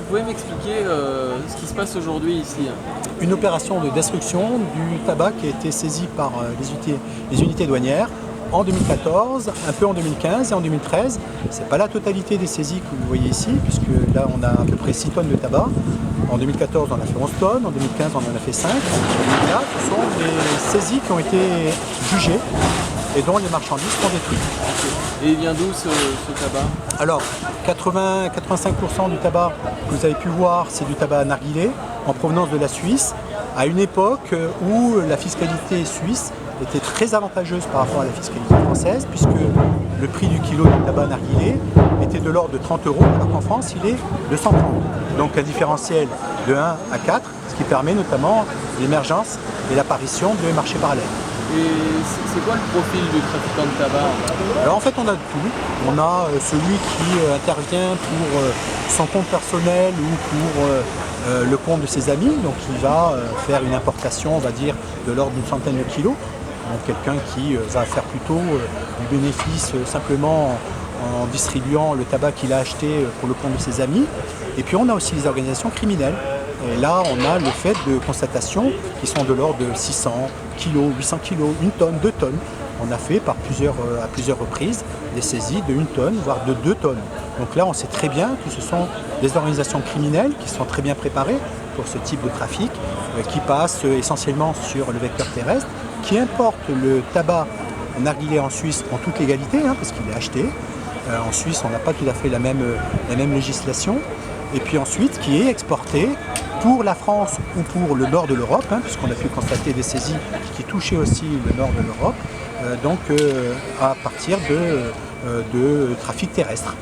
pouvez m'expliquer ce qui se passe aujourd'hui ici? Une opération de destruction du tabac qui a été saisie par les unités douanières en 2014, un peu en 2015 et en 2013. Ce n'est pas la totalité des saisies que vous voyez ici, puisque là on a à peu près 6 tonnes de tabac. En 2014 on a fait 11 tonnes, en 2015 on en a fait 5. Et là ce sont les saisies qui ont été jugées et dont les marchandises sont détruites. Et il vient d'où ce tabac? Alors 80-85% du tabac que vous avez pu voir, c'est du tabac narguilé en provenance de la Suisse, à une époque où la fiscalité suisse était très avantageuse par rapport à la fiscalité française, puisque le prix du kilo de tabac narguilé était de l'ordre de 30 €, alors qu'en France il est de 130. Donc un différentiel de 1 à 4, ce qui permet notamment l'émergence et l'apparition de marchés parallèles. Et c'est quoi le profil du trafiquant de tabac? Alors en fait on a de tout. On a celui qui intervient pour son compte personnel ou pour le compte de ses amis, donc il va faire une importation, on va dire, de l'ordre d'une centaine de kilos. Donc quelqu'un qui va faire plutôt du bénéfice simplement en distribuant le tabac qu'il a acheté pour le compte de ses amis. Et puis on a aussi les organisations criminelles. Et là, on a le fait de constatations qui sont de l'ordre de 600 kg, 800 kg, 1 tonne, 2 tonnes. On a fait à plusieurs reprises des saisies de 1 tonne, voire de 2 tonnes. Donc là, on sait très bien que ce sont des organisations criminelles qui sont très bien préparées pour ce type de trafic, qui passent essentiellement sur le vecteur terrestre, qui importent le tabac narguilé en Suisse en toute légalité, parce qu'il est acheté. En Suisse, on n'a pas tout à fait la même législation. Et puis ensuite, qui est exporté pour la France ou pour le nord de l'Europe, puisqu'on a pu constater des saisies qui touchaient aussi le nord de l'Europe, à partir de trafic terrestre.